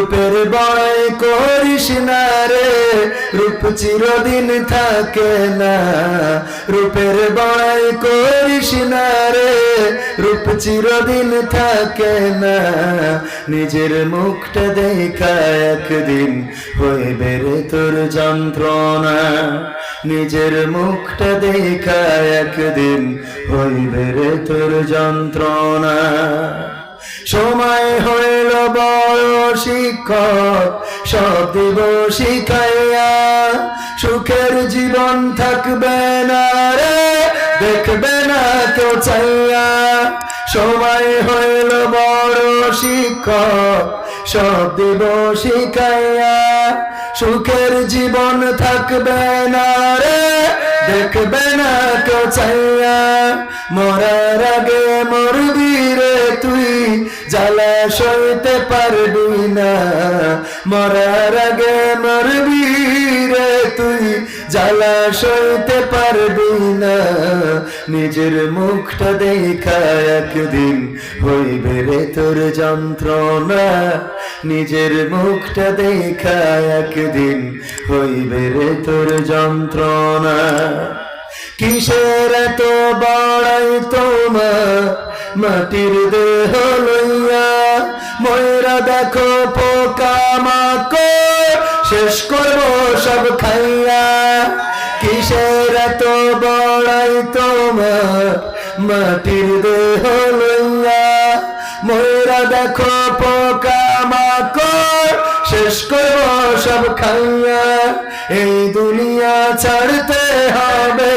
রূপের বড়াই করিস না রে, রূপ চিরদিন থাকে না। রূপের বড়াই করিস না রে, রূপ চিরদিন থাকে না। নিজের মুখটা দেখা একদিন হইবে রে তোর যন্ত্রণা। নিজের মুখটা দেখা একদিন হইবে রে তোর যন্ত্রণা। সময় হইল বড় শিক্ষক, সব দিব শিখাইয়া। সুখের জীবন থাকবে না রে, দেখবে না কেউ চাইয়া। সময় হইল বড় শিক্ষক, সব দিব শিখাইয়া। সুখের জীবন থাকবে না রে, দেখবে না কেউ চাইয়া। মরার আগে মরবি রে তুই, জ্বালা সইতে পারবি না। মরার আগে মরবি রে তুই, জ্বালা সইতে পারবি না। নিজের মুখটা দেখা একদিন হইবে রে তোর যন্ত্রণা। নিজের মুখটা দেখা একদিন হইবে রে তোর যন্ত্রণা। কিসের এত বড়াই তোমার মাটির দেহ লইয়া? ময়রা দেখো পোকামাকড়, শেষ করবো সব খাইয়া। কিসের এত বড়াই তোমার মাটির দেহ লইয়া? ময়রা দেখো পোকামাকড়, শেষ করবো সব খাইয়া। এই দুনিয়া ছাড়তে হবে,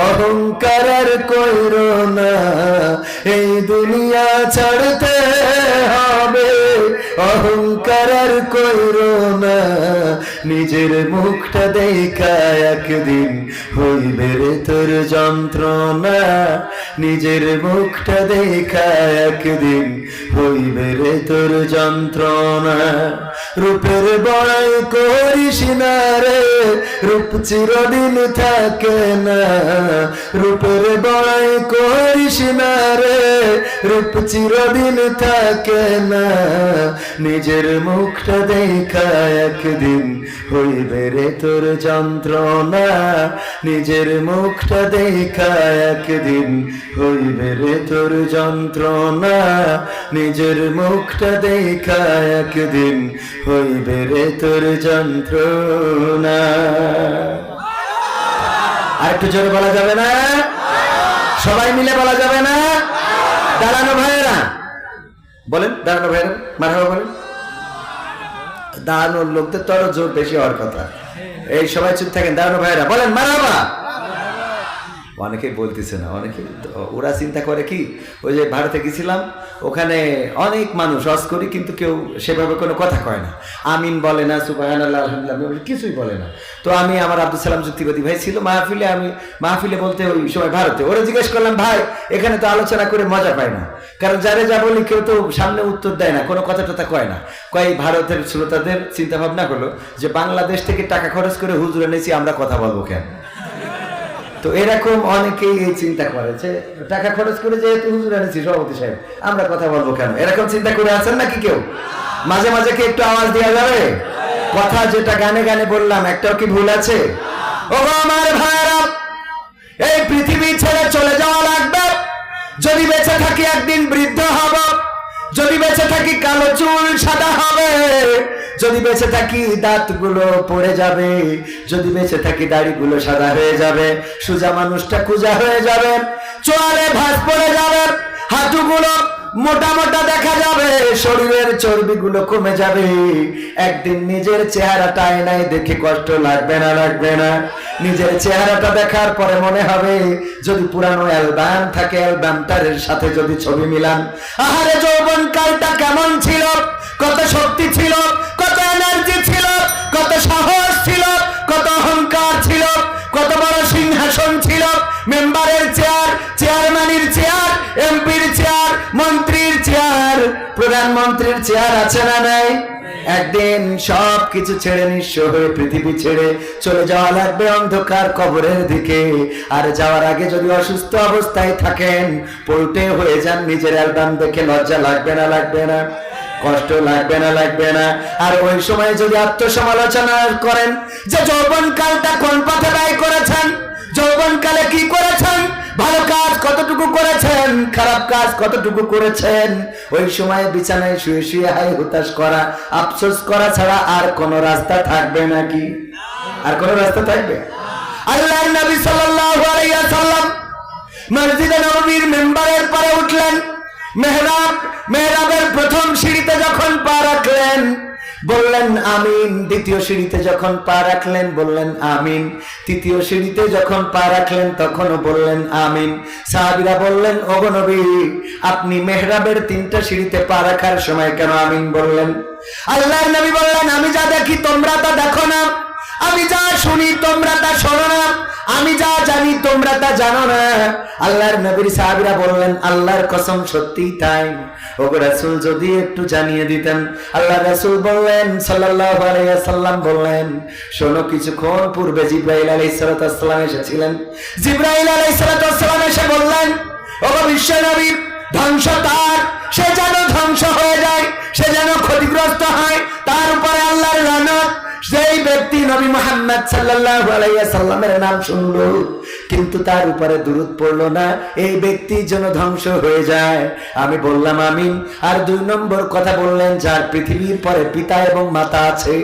অহংকার আর কইরো না। এই দুনিয়া ছাড়তে হবে, অহংকার আর কইরো না। নিজের মুখটা দেখা একদিন হইবে রে তোর যন্ত্রণা। নিজের মুখটা দেখা একদিন হইবে রে তোর যন্ত্রণা। রূপের বড়াই করিস না রে, রূপ চিরদিন থাকে না। রূপের বড়াই করিস না রে, রূপ চিরদিন থাকে না। নিজের মুখটা দেখা একদিন হইবে রে তোর যন্ত্রণা। নিজের মুখটা দেখা একদিন হইবে রে তোর যন্ত্রণা। নিজের মুখটা দেখা একদিন হইবে রে তোর যন্ত্রণা। আর একটু জোরে বলা যাবে না? সবাই মিলে বলা যাবে না? দাঁড়ানো ভাইয়েরা বলেন, দাঁড়ানো ভাইয়েরা মারহাবা বলেন। দাঁড়ানোর লোকদের তো আরো জোর বেশি হওয়ার কথা। এই সবাই চুপ থাকেন, দাঁড়ানো ভাইয়েরা বলেন মারহাবা। অনেকে বলতেছে না, অনেকে ওরা চিন্তা করে কি, ওই যে ভারতে গেছিলাম, ওখানে অনেক মানুষ হজ করি কিন্তু কেউ সেভাবে কোনো কথা কয় না, আমিন বলে না, সুবহানাল্লাহ আলহামদুলিল্লাহ কিছুই বলে না। তো আমি আমার আব্দুল সালাম যুক্তিবাদী ভাই ছিল মাহফিলে, আমি মাহফিলে বলতে ওই সময় ভারতে, ওরা জিজ্ঞেস করলাম ভাই এখানে তো আলোচনা করে মজা পায় না, কারণ যারে যা বলি কেউ তো সামনে উত্তর দেয় না, কোনো কথা টথা কয় না। কয় ভারতের শ্রোতাদের চিন্তা ভাবনা হলো যে বাংলাদেশ থেকে টাকা খরচ করে হুজুর এনেছি, আমরা কথা বলবো কেন? তো এরকম অনেকেই এই চিন্তা করে যে টাকা খরচ করে যেহেতু হুজুর এনেছি সভাপতি সাহেব, আমরা কথা বলবো কেন? এরকম চিন্তা করে আছেন নাকি কেউ? মাঝে মাঝে কি একটু আওয়াজ দেওয়া যাবে? কথা যেটা গানে গানে বললাম একটাও কি ভুল আছে? ও আমার ভাইরা, এই পৃথিবী ছেড়ে চলে যাওয়া লাগবে। যদি বেঁচে থাকি একদিন বৃদ্ধ হব, যদি বেঁচে থাকি কালো চুল সাদা হবে, যদি বেঁচে থাকি দাঁতগুলো পড়ে যাবে, যদি বেঁচে থাকি দাড়িগুলো সাদা হয়ে যাবে, সোজা মানুষটা কুজা হয়ে যাবে, চোয়ালে ভাঁজ পড়ে যাবে, হাঁটুগুলো মোটা মোটা দেখা যাবে, শরীরের চর্বিগুলো কমে যাবে। একদিন নিজের চেহারাটা আয়নায় দেখে কষ্ট লাগবে না? লাগবে না? নিজের চেহারাটা দেখার পরে মনে হবে যদি পুরানো অ্যালবাম থাকে, অ্যালবামটার সাথে যদি ছবি মিলান, আহারে যৌবন কালটা কেমন ছিল, কত শক্তি ছিল, কত এনার্জি ছিল, কত সাহস ছিল, কত অহংকার ছিল, কত বড় সিংহাসন ছিল, মেম্বারের চেয়ার, চেয়ারম্যানের চেয়ার, এমপির চেয়ার, মন্ত্রীর চেয়ার, প্রধানমন্ত্রীর চেয়ার আছে না নাই? একদিন সব কিছু ছেড়ে নিঃস্ব হয়ে পৃথিবী ছেড়ে চলে যাওয়া লাগবে অন্ধকার কবরের দিকে। আর যাওয়ার আগে যদি অসুস্থ অবস্থায় থাকেন, পল্টে হয়ে যান, নিজের অ্যালবাম দেখে লজ্জা লাগবে না? লাগবে না? কষ্ট লাগবে না, লাগবে না। আর ওই সময় যদি আত্মসমালোচনা করেন যে যৌবন কালটা কোন পথে ব্যয় করেছেন, যৌবন কালে কি করেছেন, ভালো কাজ কতটুকু করেছেন, খারাপ কাজ কতটুকু করেছেন, ওই সময় বিছানায় শুয়ে শুয়ে হাই হুতাশ করা, আফসোস করা ছাড়া আর কোন রাস্তা থাকবে নাকি? আর কোন রাস্তা থাকবে? আল্লাহর নবী সাল্লাল্লাহু আলাইহি ওয়াসাল্লাম মসজিদে নববীর মিম্বারের পরে উঠলেন। মেহরাবের প্রথম সিঁড়িতে যখন পা রাখলেন বললেন আমিন, দ্বিতীয় সিঁড়িতে যখন পা রাখলেন বললেন আমিন, তৃতীয় সিঁড়িতে যখন পা রাখলেন তখনও বললেন আমিন। সাহাবীরা বললেন ওগো নবী, আপনি মেহরাবের 3টা সিঁড়িতে পা রাখার সময় কেন আমিন বললেন? আল্লাহর নবী বললেন আমি যা দেখি তোমরা তা দেখো না, আমি যা শুনি তোমরা তা শোনো না, আমি যা জানি তোমরা তা জানো না। আল্লাহর নবীর সাহাবীরা বললেন আল্লাহর কসম সত্যিই তাই, ওগো রাসূল যদি একটু জানিয়ে দিতেন। আল্লাহর রাসূল বললেন সাল্লাল্লাহু আলাইহি ওয়াসাল্লাম বললেন শোনো, কিছুক্ষণ পূর্বে জিবরাইল আলাইহিস সালাম এসেছিলেন। জিবরাইল আলাইহিস সালাম এসে বললেন ওগো বিশ্ব নবী, ধ্বংস তার, সে যেন ধ্বংস হয়ে যায়, সে যেন ক্ষতিগ্রস্ত হয়, তার উপরে আল্লাহর লানত। সেই ব্যক্তি নবী মুহাম্মদ সাল্লাল্লাহু আলাইহি ওয়াসাল্লামের নাম শুনলো কিন্তু তার উপরে দুরূদ পড়লো না, এই ব্যক্তি যেন ধ্বংস হয়ে যায়। আমি বললাম আমিন। আর 2 নম্বর কথা বললেন যার পৃথিবীর পরে পিতা এবং মাতা আছে,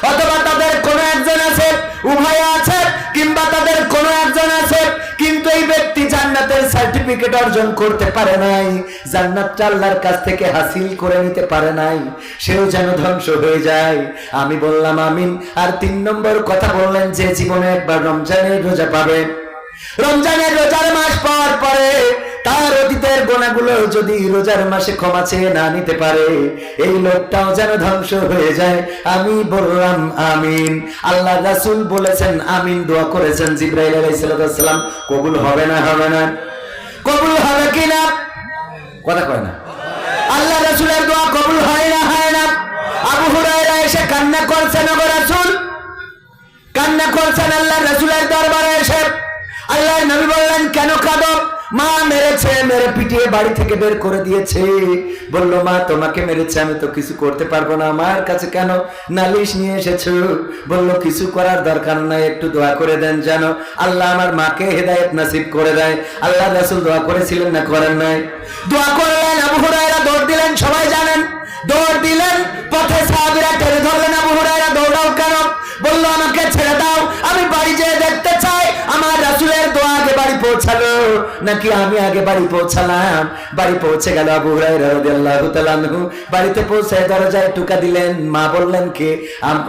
অথবা তাদের কোনো একজন আছে, উভয় আছে, কিংবা তাদের কোনো একজন আছে, কিন্তু এই ব্যক্তি জান্নাতের সার্টিফিকেট অর্জন করতে পারে নাই, জান্নাতটা আল্লাহর কাছ থেকে হাসিল করে নিতে পারে নাই, সেও যেন ধ্বংস হয়ে যায়। আমি বললাম আমিন। আর 3 নম্বর কথা বললেন যে জীবনে একবার রমজানের রোজা পাবে, রমজানের রোজার মাস পাওয়ার পরে তার অতীতের গুনাহগুলো যদি রোজার মাসে ক্ষমা চেয়ে না নিতে পারে, এই লোকটাও যেন ধ্বংস হয়ে যায়। আমি বললাম আমিন। আল্লাহ রাসূল বলেছেন আমিন, দোয়া করেছেন। জিবরাইল আলাইহিস সালাম কবুল হবে না, হবে না? কবুল হবে কিনা? কথা কয় না। আল্লাহ রাসূলের দোয়া কবুল হয় না, হয় না? আবু হুরায়রা এসে কান্না করছেন, ওগো রাসূল, কান্না করছেন আল্লাহ রাসূলের দরবারে এসে। আল্লাহর নবী বললেন কেন কাঁদো? মা মেরেছে, মেরে পিটিয়ে বাড়ি থেকে বের করে দিয়েছে। বলল মা তোমাকে মেরেছে, আমি তো কিছু করতে পারবো না, আমার কাছে কেন নালিশ নিয়ে এসেছো? বলল কিছু করার দরকার নাই, একটু দোয়া করে দেন যেন আল্লাহ আমার মাকে হেদায়েত নসিব করে দেয়। আল্লাহ রাসূল দোয়া করেছিলেন না করেন নাই? দোয়া করলেন। আবু হুরায়রা দৌড় দিলেন, সবাই জানেন, দৌড় দিলেন। পথে সাহাবীরা টেনে ধরলেন, আবু হুরায়রা দৌড়াও কেন? বলল আমাকে ছেড়ে দাও, আমি বাড়ি যেয়ে দেখতে চাই আমার রাসূলের দোয়া আগে বাড়ি পৌঁছালো নাকি আমি আগে বাড়ি পৌঁছালাম। বাড়ি পৌঁছে গেল আবু হুরায়রা রাদিয়াল্লাহু তাআলা আনহু। বাড়িতে পৌঁছে দরজায় টোকা দিলেন। মা বললেন কে?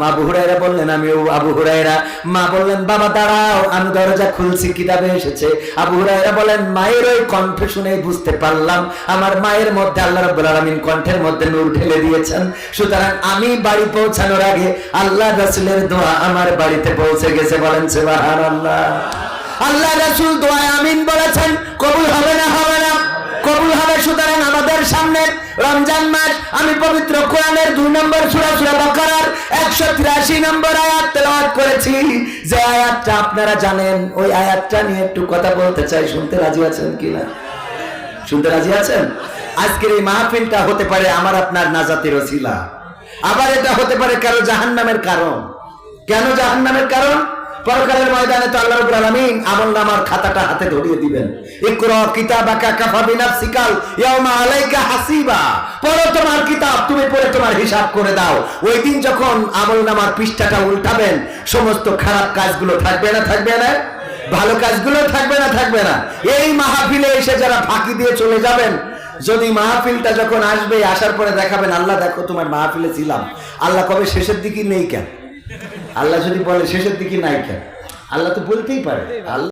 আবু হুরায়রা বললেন আমি আবু হুরায়রা। মা বললেন বাবা দাঁড়াও, আমি দরজা খুলছি, কিতাবে এসেছে। আবু হুরায়রা বলেন মায়ের ওই কণ্ঠ শুনে বুঝতে পারলাম আমার মায়ের মধ্যে আল্লাহ রাব্বুল আলামিন কণ্ঠের মধ্যে নূর ঢেলে দিয়েছেন, সুতরাং আমি বাড়ি পৌঁছানোর আগে আল্লাহ রাসূলের দোয়া আমার বাড়িতে পৌঁছে গেছে। বলেন সুবহানাল্লাহ। আল্লাহ রাসূল দোয়ায় আমিন বলেছেন, কবুল হবে না, হবে না? কবুল হবে। সুতরাং আমাদের সামনে রমজান মাস, আমি পবিত্র কোরআনের 2 নম্বর সূরা সূরা বাকারার 183 নম্বর আয়াত তেলাওয়াত করেছি, যে আয়াতটা আপনারা জানেন। ওই আয়াতটা নিয়ে একটু কথা বলতে চাই, শুনতে রাজি আছেন কিনা? শুনতে রাজি আছেন? আজকের এই মাহফিলটা হতে পারে আমার আপনার নাজাতের ওসিলা, আবার এটা হতে পারে কারো জাহান্নামের কারণ। কেন জাহান্নামের কারণ? পরকালের ময়দানে তো আল্লাহ রাব্বুল আলামিন আমলনামার খাতাটা হাতে ধরিয়ে দিবেন। ইকরা কিতাবাকা কাফা বিনাফসিকাল ইয়াউমা আলাইকা হাসিবা। পড়ো তোমার কিতাব, তুমি পড়ে তোমার হিসাব করে দাও। ওই দিন যখন আমলনামার পৃষ্ঠাটা উল্টাবেন, সমস্ত খারাপ কাজগুলো থাকবে না, থাকবে না? ভালো কাজগুলো থাকবে না, থাকবে না? এই মাহফিলে এসে যারা ফাঁকি দিয়ে চলে যাবেন, যদি মাহফিলটা যখন আসবে, আসার পরে দেখাবেন আল্লাহ দেখো তোমার মাহফিলে ছিলাম, আল্লাহ কবে শেষের দিকে নেই কেন? আল্লাহ যদি বলে শেষের দিকে নাই কেন? আল্লাহ তো বলতেই পারে। আল্লাহ